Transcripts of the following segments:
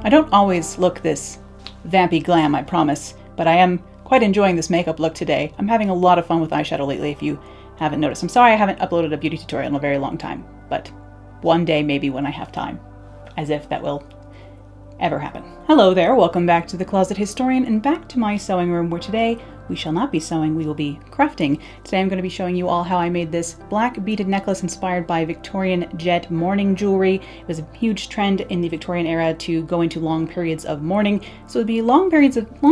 I don't always look this vampy glam, I promise, but I am quite enjoying this makeup look today. I'm having a lot of fun with eyeshadow lately, if you haven't noticed. I'm sorry I haven't uploaded a beauty tutorial in a very long time, but one day maybe when I have time. As if that will ever happen. Hello there, welcome back to The Closet Historian and back to my sewing room, where today we shall not be sewing, we will be crafting. Today I'm going to be showing you all how I made this black beaded necklace inspired by Victorian jet mourning jewelry. It was a huge trend in the Victorian era to go into long periods of mourning, so it would be long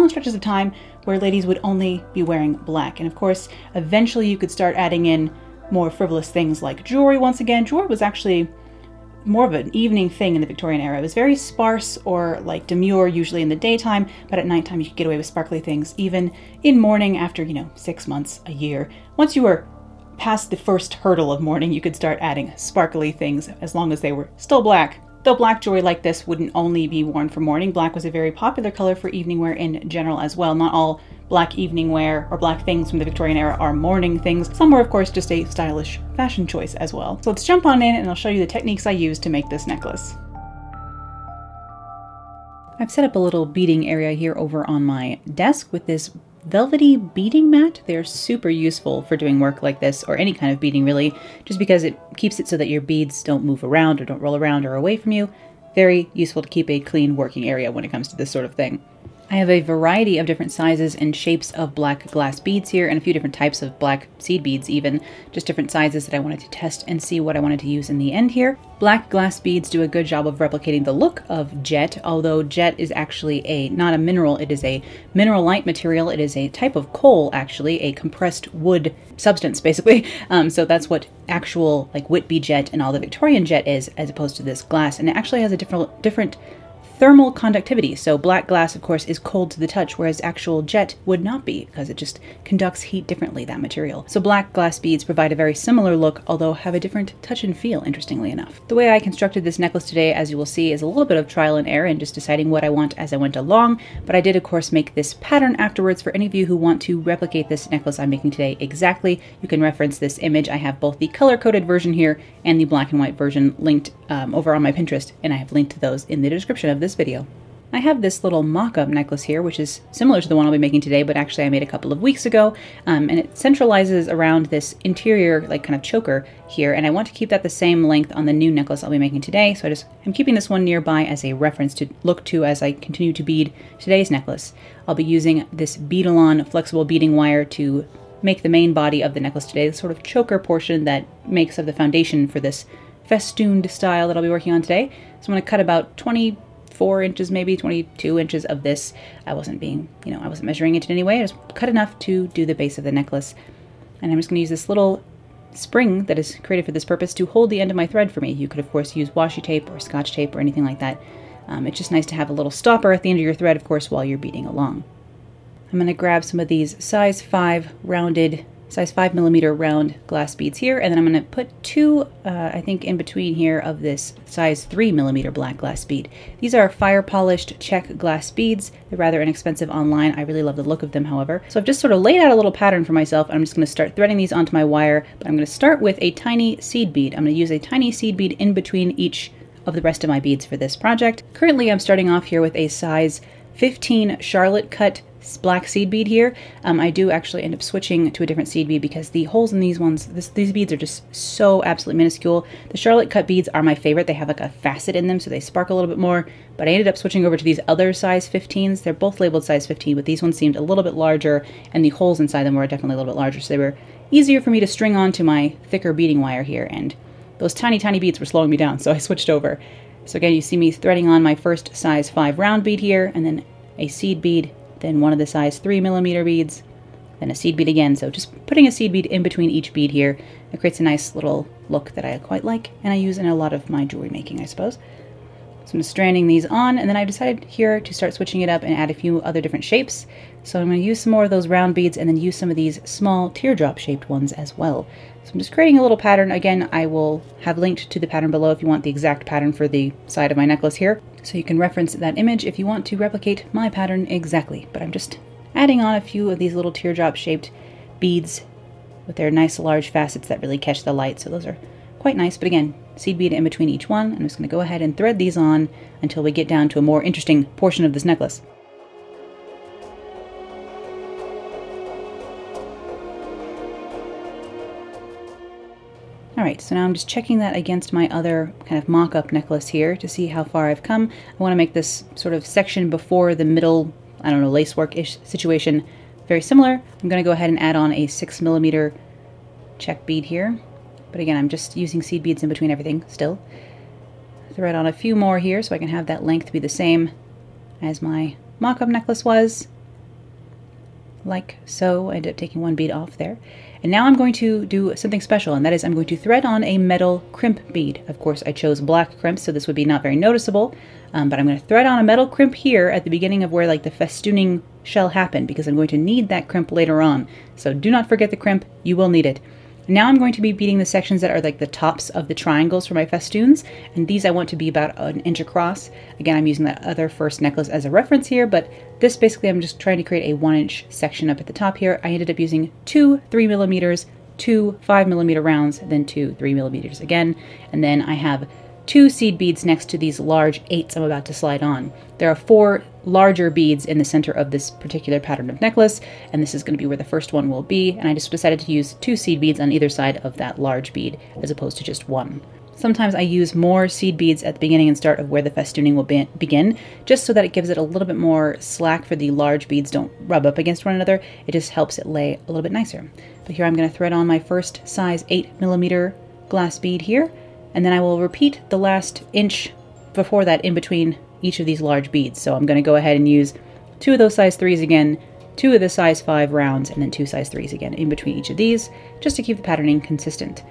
stretches of time where ladies would only be wearing black. And of course, eventually you could start adding in more frivolous things like jewelry. Once again, jewelry was actually more of an evening thing in the Victorian era. It was very sparse or like demure usually in the daytime, but at nighttime you could get away with sparkly things, even in mourning after, 6 months, a year. Once you were past the first hurdle of mourning, you could start adding sparkly things as long as they were still black. Though black jewelry like this wouldn't only be worn for mourning, black was a very popular color for evening wear in general as well. Not all black evening wear or black things from the Victorian era are mourning things. Some were, of course, just a stylish fashion choice as well. So let's jump on in and I'll show you the techniques I used to make this necklace. I've set up a little beading area here over on my desk with this velvety beading mat. They're super useful for doing work like this, or any kind of beading really, just because it keeps it so that your beads don't move around or don't roll around or away from you. Very useful to keep a clean working area when it comes to this sort of thing. I have a variety of different sizes and shapes of black glass beads here, and a few different types of black seed beads even, just different sizes that I wanted to test and see what I wanted to use in the end here. Black glass beads do a good job of replicating the look of jet, although jet is actually not a mineral, it is a mineral-like material. It is a type of coal, actually, a compressed wood substance, basically. So that's what actual like Whitby jet and all the Victorian jet is, as opposed to this glass, and it actually has a different thermal conductivity. So black glass, of course, is cold to the touch, whereas actual jet would not be, because it just conducts heat differently, that material. So black glass beads provide a very similar look, although have a different touch and feel, interestingly enough. The way I constructed this necklace today, as you will see, is a little bit of trial and error and just deciding what I want as I went along, but I did, of course, make this pattern afterwards. For any of you who want to replicate this necklace I'm making today exactly, you can reference this image. I have both the color-coded version here and the black and white version linked over on my Pinterest, and I have linked to those in the description of this video. I have this little mock-up necklace here, which is similar to the one I'll be making today, but actually I made a couple of weeks ago, and it centralizes around this interior, like kind of choker here, and I want to keep that the same length on the new necklace I'll be making today, so I'm keeping this one nearby as a reference to look to as I continue to bead today's necklace. I'll be using this Beadalon flexible beading wire to make the main body of the necklace today, the sort of choker portion that makes up the foundation for this festooned style that I'll be working on today. So I'm going to cut about 24 inches, maybe 22 inches of this. I wasn't measuring it in any way. I just cut enough to do the base of the necklace. And I'm just going to use this little spring that is created for this purpose to hold the end of my thread for me. You could, of course, use washi tape or scotch tape or anything like that. It's just nice to have a little stopper at the end of your thread, of course, while you're beading along. I'm going to grab some of these size 5 millimeter round glass beads here, and then I'm going to put two, I think in between here, of this size 3 millimeter black glass bead. These are fire polished Czech glass beads. They're rather inexpensive online. I really love the look of them, however. So I've just sort of laid out a little pattern for myself. I'm just going to start threading these onto my wire, but I'm going to start with a tiny seed bead. I'm going to use a tiny seed bead in between each of the rest of my beads for this project. Currently I'm starting off here with a size 15 Charlotte cut black seed bead here. I do actually end up switching to a different seed bead because the holes in these ones, these beads are just so absolutely minuscule. The Charlotte cut beads are my favorite. They have like a facet in them, so they spark a little bit more, but I ended up switching over to these other size 15s. They're both labeled size 15, but these ones seemed a little bit larger, and the holes inside them were definitely a little bit larger, so they were easier for me to string onto my thicker beading wire here, and those tiny, tiny beads were slowing me down, so I switched over. So again, you see me threading on my first size 5 round bead here, and then a seed bead, then one of the size 3 millimeter beads, then a seed bead again. So just putting a seed bead in between each bead here, it creates a nice little look that I quite like, and I use in a lot of my jewelry making, I suppose. So I'm just stranding these on, and then I decided here to start switching it up and add a few other different shapes. So I'm going to use some more of those round beads and then use some of these small teardrop shaped ones as well. So I'm just creating a little pattern. Again, I will have linked to the pattern below if you want the exact pattern for the side of my necklace here. So you can reference that image if you want to replicate my pattern exactly. But I'm just adding on a few of these little teardrop shaped beads with their nice large facets that really catch the light. So those are quite nice, but again, seed bead in between each one. I'm just going to go ahead and thread these on until we get down to a more interesting portion of this necklace. Alright, so now I'm just checking that against my other kind of mock-up necklace here to see how far I've come. I want to make this sort of section before the middle, I don't know, lacework-ish situation very similar. I'm going to go ahead and add on a 6mm Czech bead here. But again, I'm just using seed beads in between everything still. Thread on a few more here so I can have that length be the same as my mock-up necklace was. Like so. I ended up taking one bead off there. And now I'm going to do something special, and that is I'm going to thread on a metal crimp bead. Of course, I chose black crimp, so this would be not very noticeable, but I'm going to thread on a metal crimp here at the beginning of where like the festooning shall happen, because I'm going to need that crimp later on. So do not forget the crimp, you will need it. Now I'm going to be beading the sections that are like the tops of the triangles for my festoons, and these I want to be about an inch across. Again, I'm using that other first necklace as a reference here, but this basically I'm just trying to create a 1-inch section up at the top here. I ended up using 2 3mm, 2 5mm rounds, then 2 3mm again, and then I have 2 seed beads next to these large 8s I'm about to slide on. There are 4 larger beads in the center of this particular pattern of necklace, and this is going to be where the first one will be, and I just decided to use 2 seed beads on either side of that large bead as opposed to just 1. Sometimes I use more seed beads at the beginning and start of where the festooning will begin, just so that it gives it a little bit more slack for the large beads don't rub up against one another. It just helps it lay a little bit nicer. But here I'm going to thread on my first size 8mm glass bead here, and then I will repeat the last inch before that in between each of these large beads. So I'm going to go ahead and use 2 of those size 3s again, 2 of the size 5 rounds, and then 2 size 3s again in between each of these, just to keep the patterning consistent.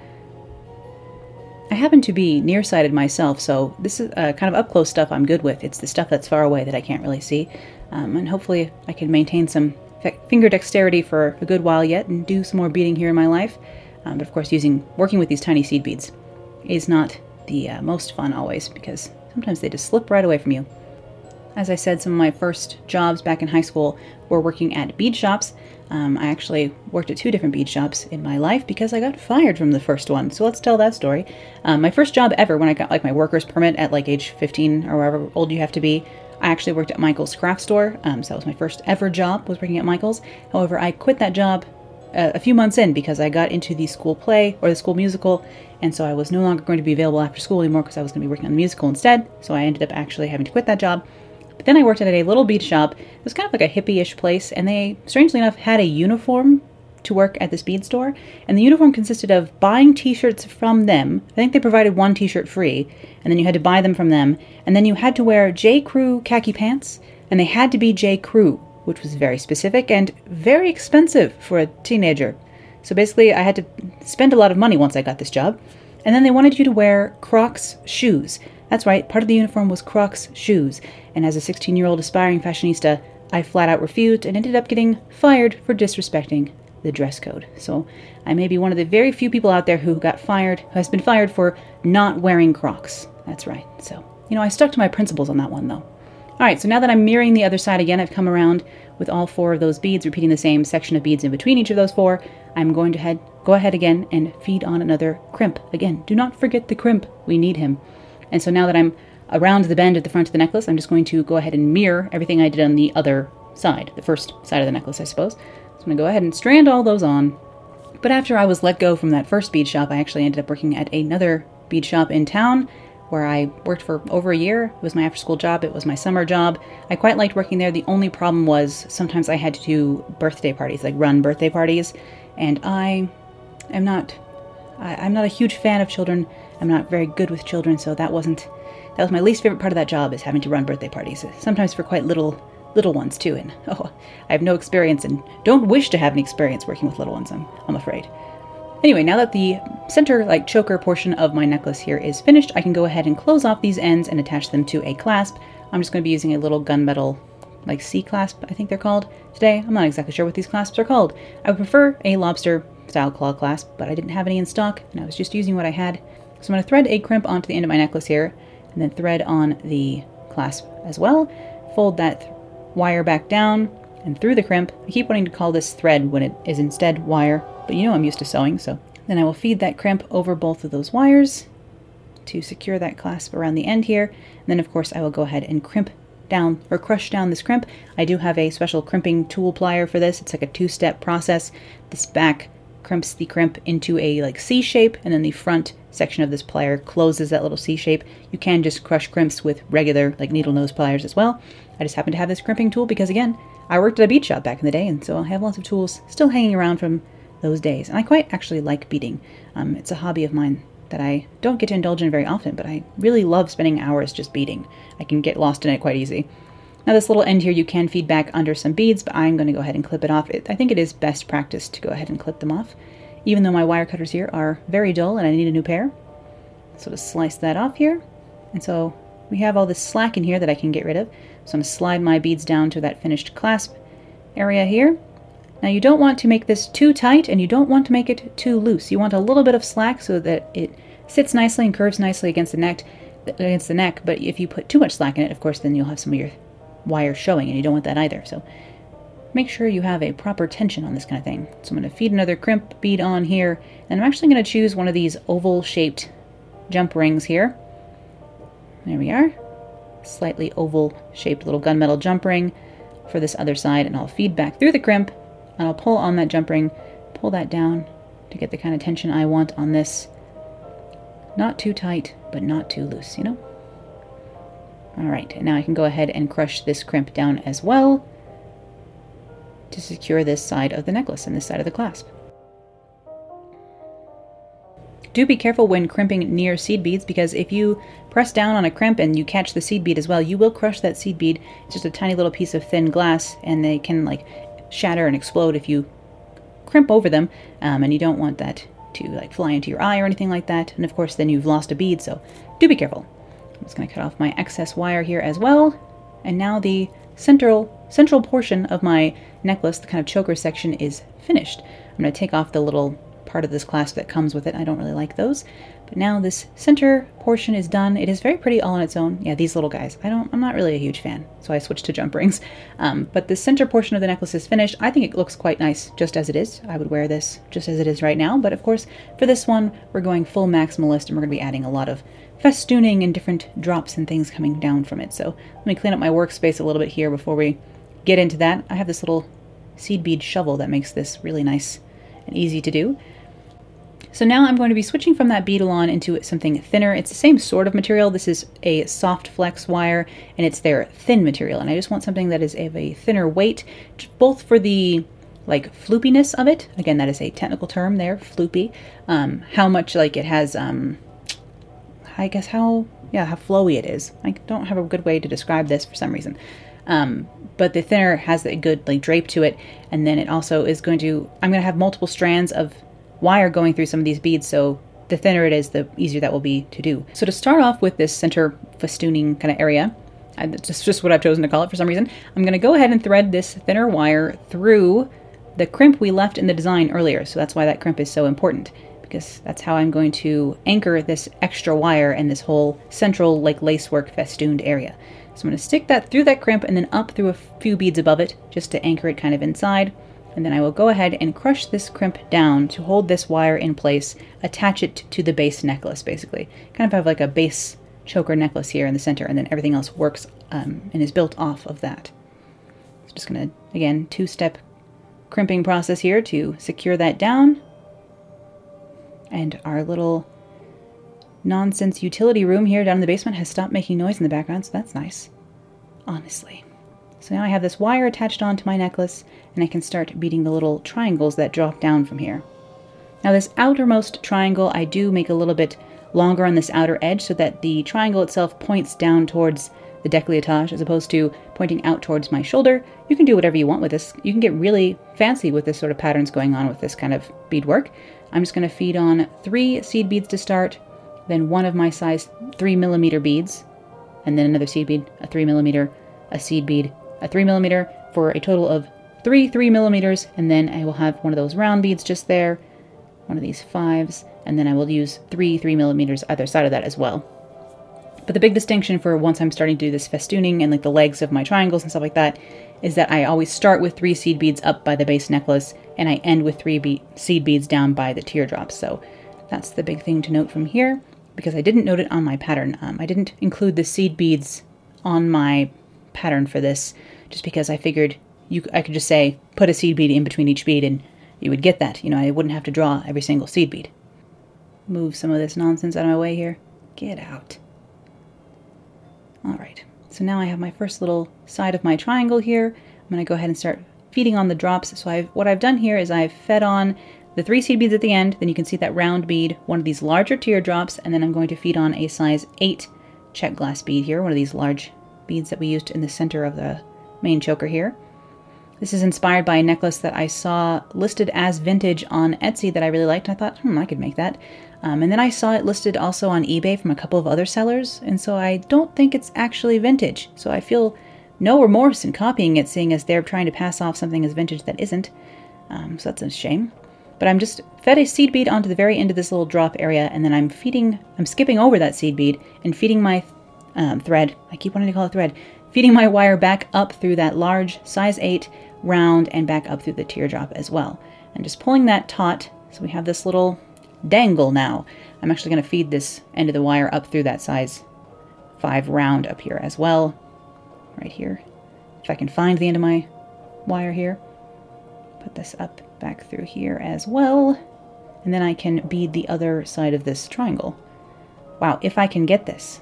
I happen to be nearsighted myself, so this is kind of up-close stuff I'm good with. It's the stuff that's far away that I can't really see, and hopefully I can maintain some finger dexterity for a good while yet and do some more beading here in my life. But of course, working with these tiny seed beads is not the most fun always, because sometimes they just slip right away from you. As I said, some of my first jobs back in high school were working at bead shops. I actually worked at 2 different bead shops in my life because I got fired from the first one. So let's tell that story. My first job ever, when I got like my worker's permit at like age 15 or however old you have to be, I actually worked at Michael's craft store. So that was my first ever job, was working at Michael's. However, I quit that job a few months in because I got into the school play or the school musical, and so I was no longer going to be available after school anymore because I was going to be working on the musical instead. So I ended up actually having to quit that job. But then I worked at a little bead shop. It was kind of like a hippie-ish place, and they, strangely enough, had a uniform to work at this bead store. And the uniform consisted of buying t-shirts from them. I think they provided 1 t-shirt free, and then you had to buy them from them. And then you had to wear J. Crew khaki pants, and they had to be J. Crew, which was very specific and very expensive for a teenager. So basically, I had to spend a lot of money once I got this job. And then they wanted you to wear Crocs shoes. That's right, part of the uniform was Crocs shoes. And as a 16-year-old aspiring fashionista, I flat out refused and ended up getting fired for disrespecting the dress code. So I may be one of the very few people out there who has been fired for not wearing Crocs. That's right. So, I stuck to my principles on that one, though. All right, so now that I'm mirroring the other side again, I've come around with all 4 of those beads, repeating the same section of beads in between each of those 4. I'm going to go ahead again and feed on another crimp. Again, do not forget the crimp. We need him. And so now that I'm around the bend at the front of the necklace, I'm just going to go ahead and mirror everything I did on the other side, the first side of the necklace, I suppose. So I'm going to go ahead and strand all those on. But after I was let go from that first bead shop, I actually ended up working at another bead shop in town, where I worked for over a year. It was my after-school job. It was my summer job. I quite liked working there. The only problem was sometimes I had to do birthday parties, like run birthday parties, and I'm not a huge fan of children. I'm not very good with children, so that was my least favorite part of that job, is having to run birthday parties. Sometimes for quite little ones too, and I have no experience and don't wish to have any experience working with little ones, I'm afraid. Anyway, now that the center, choker portion of my necklace here is finished, I can go ahead and close off these ends and attach them to a clasp. I'm just going to be using a little gunmetal, C-clasp, I think they're called, today. I'm not exactly sure what these clasps are called. I would prefer a lobster-style claw clasp, but I didn't have any in stock, and I was just using what I had. So I'm going to thread a crimp onto the end of my necklace here, and then thread on the clasp as well. Fold that wire back down and through the crimp. I keep wanting to call this thread when it is instead wire, but I'm used to sewing, so. Then I will feed that crimp over both of those wires, to secure that clasp around the end here. And then of course I will go ahead and crimp down or crush down this crimp. I do have a special crimping tool plier for this. It's like a two-step process. This back crimps the crimp into a like C shape, and then the front section of this plier closes that little C shape. You can just crush crimps with regular like needle nose pliers as well. I just happen to have this crimping tool because again, I worked at a bead shop back in the day, and so I have lots of tools still hanging around from those days. And I quite actually like beading. It's a hobby of mine that I don't get to indulge in very often, but I really love spending hours just beading. I can get lost in it quite easy. Now this little end here you can feed back under some beads, but I'm going to go ahead and clip it off. I think it is best practice to go ahead and clip them off, even though my wire cutters here are very dull and I need a new pair. So to slice that off here. And so we have all this slack in here that I can get rid of. So I'm going to slide my beads down to that finished clasp area here. Now you don't want to make this too tight and you don't want to make it too loose. You want a little bit of slack so that it sits nicely and curves nicely against the neck, but if you put too much slack in it, of course, then you'll have some of your wire showing and you don't want that either. So make sure you have a proper tension on this kind of thing. So I'm going to feed another crimp bead on here, and I'm actually going to choose one of these oval shaped jump rings here. There we are. Slightly oval shaped little gunmetal jump ring for this other side, and I'll feed back through the crimp and I'll pull on that jump ring, pull that down to get the kind of tension I want on this. Not too tight, but not too loose, you know? Alright, and now I can go ahead and crush this crimp down as well to secure this side of the necklace and this side of the clasp. Do be careful when crimping near seed beads, because if you press down on a crimp and you catch the seed bead as well, you will crush that seed bead. It's just a tiny little piece of thin glass, and they can like shatter and explode if you crimp over them, and you don't want that to like fly into your eye or anything like that. And of course then you've lost a bead, so do be careful. I'm just going to cut off my excess wire here as well. And now the central portion of my necklace, the kind of choker section, is finished. I'm going to take off the little part of this clasp that comes with it. I don't really like those. But now this center portion is done. It is very pretty all on its own. Yeah, these little guys. I'm not really a huge fan, so I switched to jump rings. But the center portion of the necklace is finished. I think it looks quite nice just as it is. I would wear this just as it is right now. But of course, for this one, we're going full maximalist, and we're going to be adding a lot of festooning and different drops and things coming down from it. So let me clean up my workspace a little bit here before we get into that. I have this little seed bead shovel that makes this really nice and easy to do. So now I'm going to be switching from that bead-a-lawn into something thinner. It's the same sort of material. This is a soft flex wire, and it's their thin material. And I just want something that is of a thinner weight, both for the like floopiness of it. Again, that is a technical term there, floopy. How much like it has, I guess how flowy it is. I don't have a good way to describe this for some reason. But the thinner has a good like drape to it, and then it also is I'm going to have multiple strands of wire going through some of these beads, so the thinner it is, the easier that will be to do. So to start off with this center festooning kind of area, it's just what I've chosen to call it for some reason, I'm going to go ahead and thread this thinner wire through the crimp we left in the design earlier. So that's why that crimp is so important, because that's how I'm going to anchor this extra wire in this whole central like lacework festooned area. So I'm going to stick that through that crimp and then up through a few beads above it just to anchor it kind of inside. And then I will go ahead and crush this crimp down to hold this wire in place, attach it to the base necklace basically. Kind of have like a base choker necklace here in the center, and then everything else works and is built off of that. So just going to, again, two-step crimping process here to secure that down. And our little nonsense utility room here down in the basement has stopped making noise in the background, so that's nice, honestly. So now I have this wire attached onto my necklace, and I can start beading the little triangles that drop down from here. Now this outermost triangle, I do make a little bit longer on this outer edge so that the triangle itself points down towards the décolletage as opposed to pointing out towards my shoulder. You can do whatever you want with this. You can get really fancy with this sort of patterns going on with this kind of beadwork. I'm just going to feed on 3 seed beads to start, then one of my size 3mm beads, and then another seed bead, a 3mm, a seed bead, a 3mm, for a total of 3 3mm, and then I will have one of those round beads just there, one of these 5s, and then I will use 3 3mm either side of that as well. But the big distinction for once I'm starting to do this festooning and like the legs of my triangles and stuff like that is that I always start with 3 seed beads up by the base necklace, and I end with 3 seed beads down by the teardrops. So that's the big thing to note from here. because I didn't note it on my pattern. I didn't include the seed beads on my pattern for this, just because I figured I could just say, put a seed bead in between each bead and you would get that. You know, I wouldn't have to draw every single seed bead. Move some of this nonsense out of my way here. Get out. All right, so now I have my first little side of my triangle here. I'm going to go ahead and start feeding on the drops. So what I've done here is I've fed on the 3 seed beads at the end. Then you can see that round bead, one of these larger teardrops, and then I'm going to feed on a size 8 Czech glass bead here, one of these large beads that we used in the center of the main choker here. This is inspired by a necklace that I saw listed as vintage on Etsy that I really liked. And I thought, I could make that. And then I saw it listed also on eBay from a couple of other sellers, and so I don't think it's actually vintage. So I feel no remorse in copying it, seeing as they're trying to pass off something as vintage that isn't. So that's a shame. But I'm just fed a seed bead onto the very end of this little drop area, and then I'm skipping over that seed bead and feeding my thread. I keep wanting to call it thread. Feeding my wire back up through that large size 8 round and back up through the teardrop as well. And just pulling that taut, so we have this little dangle now. I'm actually going to feed this end of the wire up through that size 5 round up here as well. Right here. If I can find the end of my wire here. Put this up back through here as well. And then I can bead the other side of this triangle. Wow, if I can get this.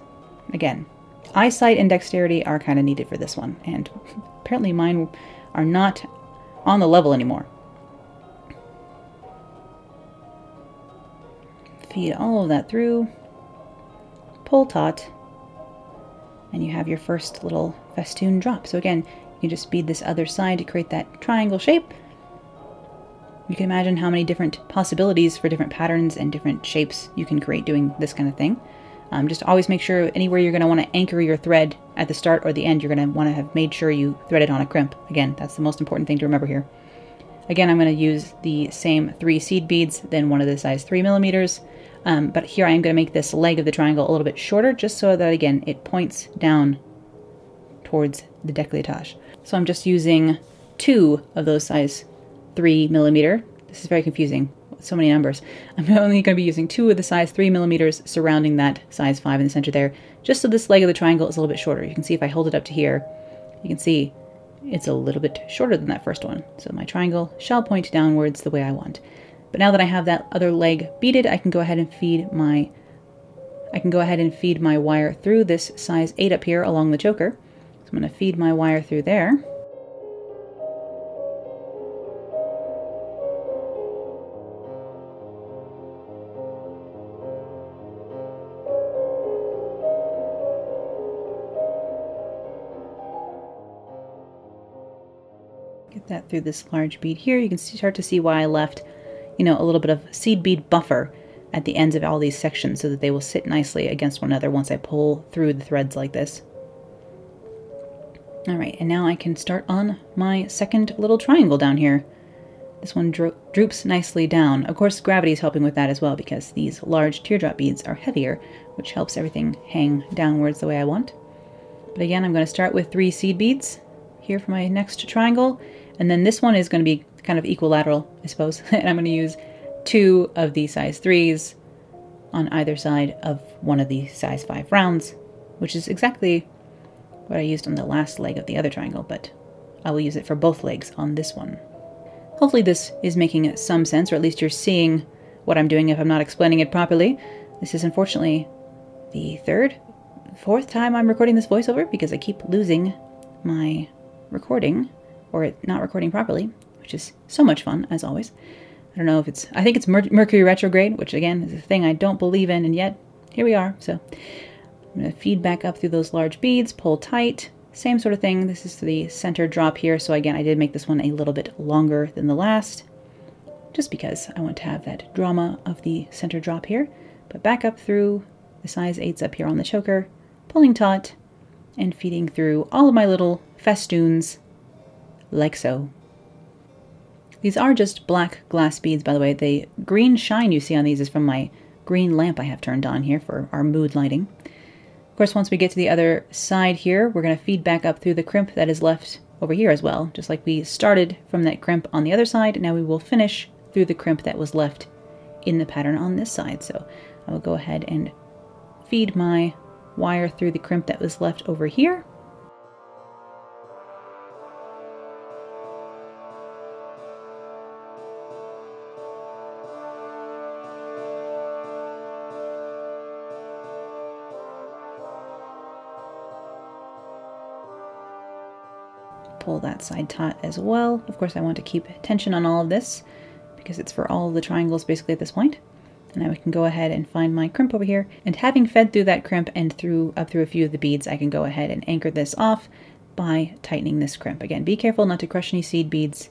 Again, eyesight and dexterity are kind of needed for this one. And apparently mine are not on the level anymore. Feed all of that through, pull taut, and you have your first little festoon drop. So again, you can just bead this other side to create that triangle shape. You can imagine how many different possibilities for different patterns and different shapes you can create doing this kind of thing. Just always make sure anywhere you're going to want to anchor your thread at the start or the end, you're going to want to have made sure you thread it on a crimp. Again, that's the most important thing to remember here. Again, I'm going to use the same 3 seed beads, then one of the size 3 millimeters. But here I am going to make this leg of the triangle a little bit shorter, just so that, again, it points down towards the décolletage. So I'm just using 2 of those size 3 millimeter. This is very confusing. So many numbers. I'm only going to be using 2 of the size 3 millimeters surrounding that size 5 in the center there, just so this leg of the triangle is a little bit shorter. You can see if I hold it up to here, you can see it's a little bit shorter than that first one. So my triangle shall point downwards the way I want. But now that I have that other leg beaded, I can go ahead and feed my wire through this size 8 up here along the choker. So I'm going to feed my wire through there. Get that through this large bead here. You can start to see why I left, a little bit of seed bead buffer at the ends of all these sections so that they will sit nicely against one another once I pull through the threads like this. All right, and now I can start on my second little triangle down here. This one droops nicely down. Of course, gravity is helping with that as well because these large teardrop beads are heavier, which helps everything hang downwards the way I want. But again, I'm going to start with 3 seed beads here for my next triangle. And then this one is going to be kind of equilateral, I suppose. And I'm going to use 2 of the size 3s on either side of one of the size 5 rounds, which is exactly what I used on the last leg of the other triangle, but I will use it for both legs on this one. Hopefully this is making some sense, or at least you're seeing what I'm doing if I'm not explaining it properly. This is unfortunately the 4th time I'm recording this voiceover because I keep losing my recording, or it not recording properly, which is so much fun, as always. I don't know if I think it's Mercury retrograde, which again is a thing I don't believe in, and yet here we are. So I'm going to feed back up through those large beads, pull tight, same sort of thing. This is the center drop here. So again, I did make this one a little bit longer than the last, just because I want to have that drama of the center drop here. But back up through the size 8s up here on the choker, pulling taut, and feeding through all of my little festoons, like so. These are just black glass beads, by the way. The green shine you see on these is from my green lamp I have turned on here for our mood lighting. Of course, once we get to the other side here, we're going to feed back up through the crimp that is left over here as well. Just like we started from that crimp on the other side, now we will finish through the crimp that was left in the pattern on this side. So I will go ahead and feed my wire through the crimp that was left over here. Pull that side taut as well. Of course, I want to keep tension on all of this because it's for all of the triangles basically at this point. And now we can go ahead and find my crimp over here. And having fed through that crimp and up through a few of the beads, I can go ahead and anchor this off by tightening this crimp. Again, be careful not to crush any seed beads.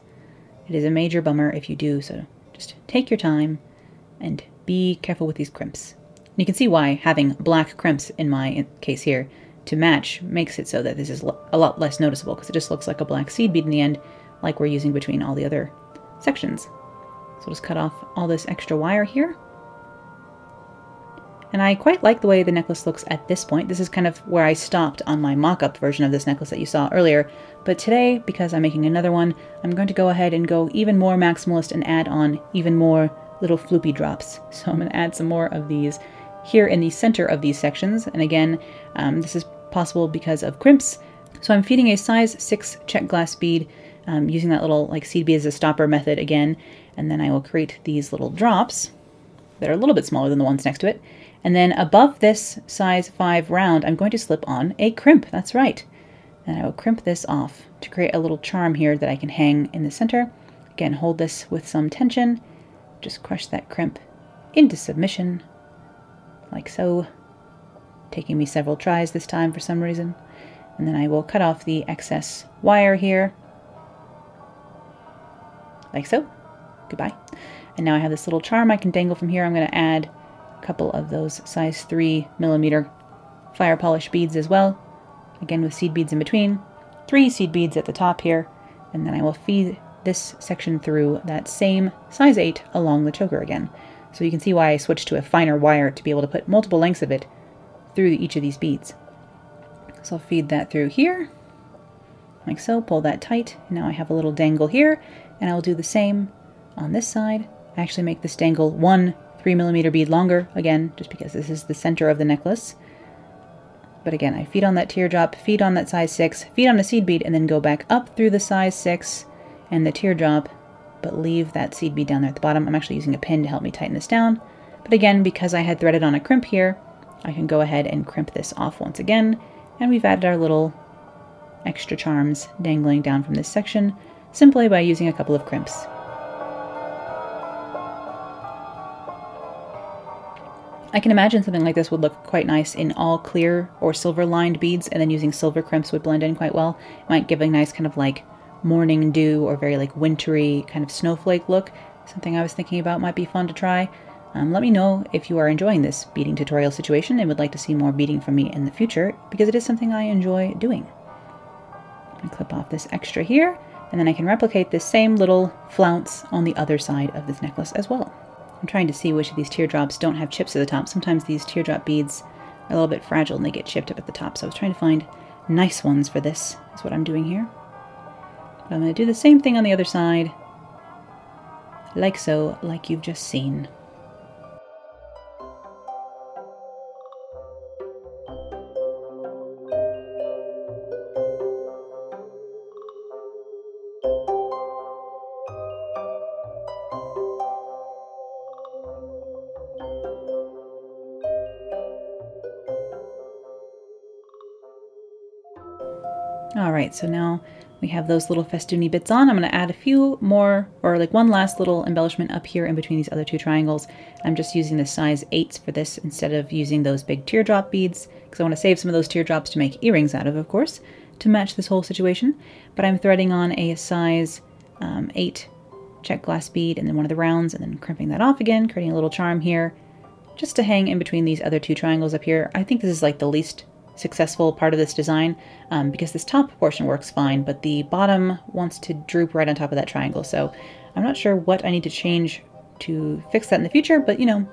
It is a major bummer if you do, so just take your time and be careful with these crimps. And you can see why having black crimps in my case here to match makes it so that this is a lot less noticeable, because it just looks like a black seed bead in the end, like we're using between all the other sections. So I'll just cut off all this extra wire here. And I quite like the way the necklace looks at this point. This is kind of where I stopped on my mock-up version of this necklace that you saw earlier. But today, because I'm making another one, I'm going to go ahead and go even more maximalist and add on even more little floopy drops. So I'm going to add some more of these here in the center of these sections. And again, this is possible because of crimps. So I'm feeding a size 6 Czech glass bead, using that little like seed bead as a stopper method again. And then I will create these little drops that are a little bit smaller than the ones next to it. And then above this size 5 round, I'm going to slip on a crimp. That's right. And I will crimp this off to create a little charm here that I can hang in the center. Again, hold this with some tension. Just crush that crimp into submission, like so. Taking me several tries this time for some reason. And then I will cut off the excess wire here, like so. Goodbye. And now I have this little charm I can dangle from here. I'm going to add a couple of those size 3mm fire polish beads as well. Again with seed beads in between. 3 seed beads at the top here. And then I will feed this section through that same size 8 along the choker again. So you can see why I switched to a finer wire to be able to put multiple lengths of it through each of these beads. So I'll feed that through here, like so, pull that tight. Now I have a little dangle here, and I will do the same on this side. I actually make this dangle 1 3mm bead longer, again, just because this is the center of the necklace. But again, I feed on that teardrop, feed on that size 6, feed on a seed bead, and then go back up through the size 6 and the teardrop, but leave that seed bead down there at the bottom. I'm actually using a pin to help me tighten this down. But again, because I had threaded on a crimp here, I can go ahead and crimp this off once again, and we've added our little extra charms dangling down from this section simply by using a couple of crimps. I can imagine something like this would look quite nice in all clear or silver lined beads, and then using silver crimps would blend in quite well. It might give a nice kind of like morning dew or very like wintry kind of snowflake look. Something I was thinking about might be fun to try. Let me know if you are enjoying this beading tutorial situation and would like to see more beading from me in the future, because it is something I enjoy doing. I'm going to clip off this extra here, and then I can replicate this same little flounce on the other side of this necklace as well. I'm trying to see which of these teardrops don't have chips at the top. Sometimes these teardrop beads are a little bit fragile and they get chipped up at the top, so I was trying to find nice ones for this, is what I'm doing here. But I'm going to do the same thing on the other side, like so, like you've just seen. Alright, so now we have those little festoony bits on. I'm going to add a few more, or like one last little embellishment up here in between these other 2 triangles. I'm just using the size 8s for this instead of using those big teardrop beads, because I want to save some of those teardrops to make earrings out of course, to match this whole situation. But I'm threading on a size 8 Czech glass bead and then one of the rounds, and then crimping that off again, creating a little charm here, just to hang in between these other 2 triangles up here. I think this is like the least successful part of this design, because this top portion works fine, but the bottom wants to droop right on top of that triangle. So I'm not sure what I need to change to fix that in the future, but you know,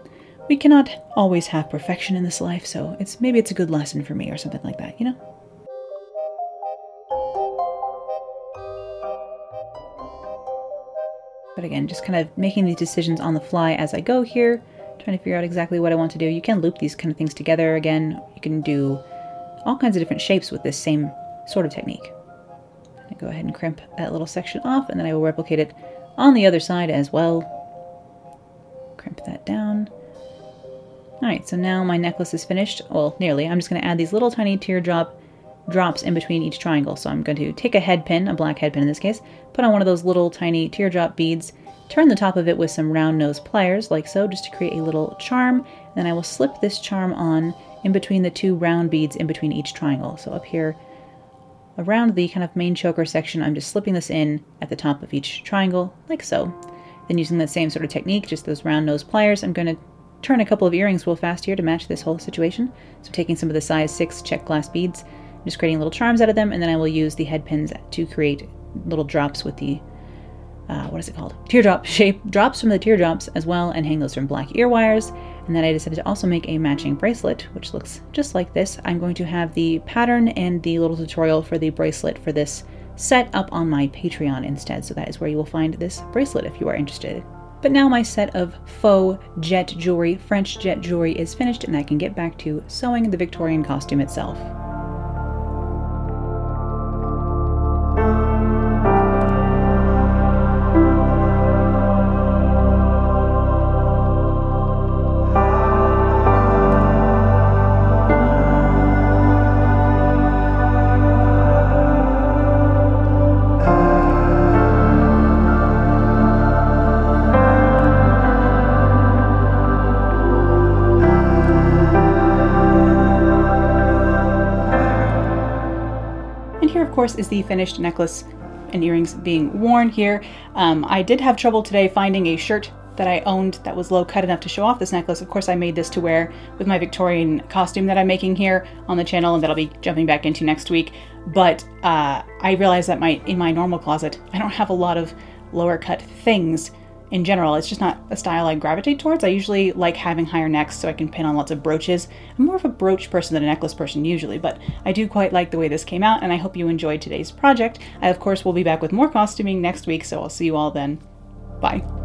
we cannot always have perfection in this life, so maybe it's a good lesson for me or something like that, you know? But again, just kind of making these decisions on the fly as I go here, Trying to figure out exactly what I want to do. You can loop these kind of things together again. You can do all kinds of different shapes with this same sort of technique. I go ahead and crimp that little section off, and then I will replicate it on the other side as well. Crimp that down. Alright, so now my necklace is finished. Well, nearly. I'm just going to add these little tiny drops in between each triangle. So I'm going to take a head pin, a black head pin in this case, put on one of those little tiny teardrop beads, turn the top of it with some round nose pliers, like so, just to create a little charm. And then I will slip this charm on in between the two round beads in between each triangle. So up here, around the kind of main choker section, I'm just slipping this in at the top of each triangle, like so. Then using that same sort of technique, just those round nose pliers, I'm going to turn a couple of earrings real fast here to match this whole situation. So taking some of the size 6 Czech glass beads, just creating little charms out of them, and then I will use the head pins to create little drops with the what is it called? Teardrop shape, drops from the teardrops as well, and hang those from black ear wires. And then I decided to also make a matching bracelet, which looks just like this. I'm going to have the pattern and the little tutorial for the bracelet for this set up on my Patreon instead, so that is where you will find this bracelet if you are interested. But now my set of faux jet jewelry, French jet jewelry, is finished, and I can get back to sewing the Victorian costume itself. Of course, is the finished necklace and earrings being worn here. I did have trouble today finding a shirt that I owned that was low cut enough to show off this necklace. Of course, I made this to wear with my Victorian costume that I'm making here on the channel and that I'll be jumping back into next week. But I realized that in my normal closet, I don't have a lot of lower cut things in general. It's just not a style I gravitate towards. I usually like having higher necks so I can pin on lots of brooches. I'm more of a brooch person than a necklace person usually, but I do quite like the way this came out, and I hope you enjoyed today's project. I, of course, will be back with more costuming next week, so I'll see you all then. Bye.